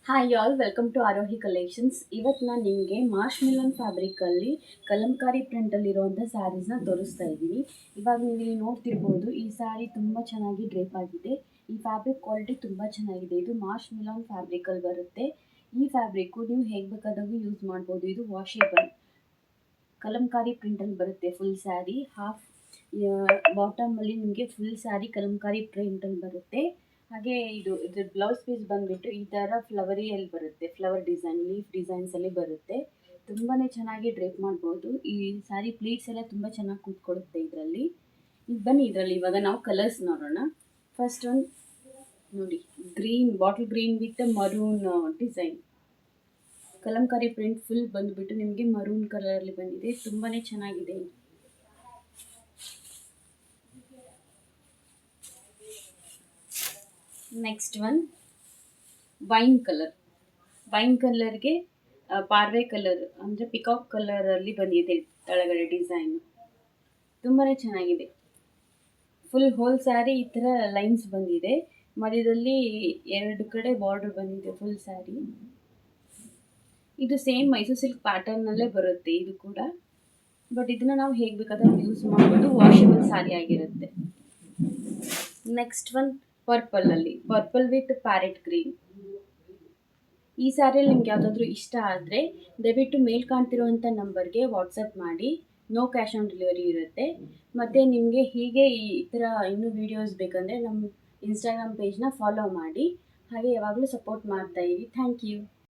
Hi all welcome to Arohi collections. ಇವತ್ತು ನಾನು ನಿಮಗೆ ಮಾರ್ಶ್ ಮಿಲನ್ ಫ್ಯಾಬ್ರಿಕಲ್ಲಿ ಕಲಂಕಾರಿ ಪ್ರಿಂಟಲ್ಲಿರುವಂಥ ಸ್ಯಾರೀಸ್ನ ತೋರಿಸ್ತಾ ಇದ್ದೀನಿ. ಇವಾಗ ನೀವು ಇಲ್ಲಿ ನೋಡ್ತಿರ್ಬೋದು, ಈ ಸ್ಯಾರಿ ತುಂಬ ಚೆನ್ನಾಗಿ ಡ್ರೇಪ್ ಆಗಿದೆ. ಈ ಫ್ಯಾಬ್ರಿಕ್ ಕ್ವಾಲಿಟಿ ತುಂಬ ಚೆನ್ನಾಗಿದೆ. ಇದು ಮಾರ್ಶ್ ಮಿಲನ್ ಫ್ಯಾಬ್ರಿಕಲ್ಲಿ ಬರುತ್ತೆ. ಈ ಫ್ಯಾಬ್ರಿಕ್ಕು ನೀವು ಹೇಗೆ ಬೇಕಾದಾಗೂ ಯೂಸ್ ಮಾಡ್ಬೋದು. ಇದು ವಾಷೇಬಲ್ ಕಲಂಕಾರಿ ಪ್ರಿಂಟಲ್ಲಿ ಬರುತ್ತೆ. ಫುಲ್ ಸ್ಯಾರಿ ಹಾಫ್ ಬಾಟಮಲ್ಲಿ ನಿಮಗೆ ಫುಲ್ ಸ್ಯಾರಿ ಕಲಂಕಾರಿ ಪ್ರಿಂಟಲ್ಲಿ ಬರುತ್ತೆ. ಹಾಗೆ ಇದ್ರ ಬ್ಲೌಸ್ ಪೀಸ್ ಬಂದುಬಿಟ್ಟು ಈ ಥರ ಫ್ಲವರಿಯಲ್ಲಿ ಬರುತ್ತೆ. ಫ್ಲವರ್ ಡಿಸೈನ್, ಲೀಫ್ ಡಿಸೈನ್ಸಲ್ಲಿ ಬರುತ್ತೆ. ತುಂಬಾ ಚೆನ್ನಾಗಿ ಡ್ರೇಪ್ ಮಾಡ್ಬೋದು. ಈ ಸ್ಯಾರಿ ಪ್ಲೀಟ್ಸ್ ಎಲ್ಲ ತುಂಬ ಚೆನ್ನಾಗಿ ಕೂತ್ಕೊಳ್ಳುತ್ತೆ ಇದರಲ್ಲಿ. ಈಗ ಬನ್ನಿ, ಇದರಲ್ಲಿ ಇವಾಗ ನಾವು ಕಲರ್ಸ್ ನೋಡೋಣ. ಫಸ್ಟ್ ಒಂದು ನೋಡಿ, green, bottle green with maroon design. Kalamkari print full ಬಂದುಬಿಟ್ಟು ನಿಮಗೆ ಮರೂನ್ ಕಲರಲ್ಲಿ ಬಂದಿದೆ. ತುಂಬಾ ಚೆನ್ನಾಗಿದೆ. ನೆಕ್ಸ್ಟ್ ಒನ್ ವೈನ್ ಕಲರ್ಗೆ ಪಾರ್ವೆ ಕಲರ್ ಅಂದರೆ ಪಿಕಾಕ್ ಕಲರಲ್ಲಿ ಬಂದಿದೆ ಕೆಳಗಡೆ ಡಿಸೈನ್. ತುಂಬಾ ಚೆನ್ನಾಗಿದೆ. ಫುಲ್ ಹೋಲ್ ಸ್ಯಾರಿ ಈ ಥರ ಲೈನ್ಸ್ ಬಂದಿದೆ. ಮಧ್ಯದಲ್ಲಿ ಎರಡು ಕಡೆ ಬಾರ್ಡರ್ ಬಂದಿದೆ ಫುಲ್ ಸ್ಯಾರಿ. ಇದು ಸೇಮ್ ಮೈಸೂರು ಸಿಲ್ಕ್ ಪ್ಯಾಟರ್ನಲ್ಲೇ ಬರುತ್ತೆ ಇದು ಕೂಡ. ಬಟ್ ಇದನ್ನು ನಾವು ಹೇಗೆ ಬೇಕಾದರೂ ಯೂಸ್ ಮಾಡ್ಬೋದು. ವಾಷಬಲ್ ಸ್ಯಾರಿ ಆಗಿರುತ್ತೆ. Next one purple with parrot green. ಈ ಸ್ಯಾರಿಯಲ್ಲಿ ನಿಮ್ಗೆ ಯಾವುದಾದ್ರೂ ಇಷ್ಟ ಆದರೆ ದಯವಿಟ್ಟು ಮೇಲ್ ಕಾಣ್ತಿರುವಂಥ ನಂಬರ್ಗೆ ವಾಟ್ಸಪ್ ಮಾಡಿ. ನೋ ಕ್ಯಾಶ್ ಆನ್ ಡೆಲಿವರಿ ಇರುತ್ತೆ. ಮತ್ತು ನಿಮಗೆ ಹೀಗೆ ಈ ಥರ ಇನ್ನೂ ವೀಡಿಯೋಸ್ ಬೇಕಂದರೆ ನಮ್ಮ ಇನ್ಸ್ಟಾಗ್ರಾಮ್ ಪೇಜ್ನ ಫಾಲೋ ಮಾಡಿ. ಹಾಗೆ ಯಾವಾಗಲೂ ಸಪೋರ್ಟ್ ಮಾಡ್ತಾಯಿರಿ. Thank you.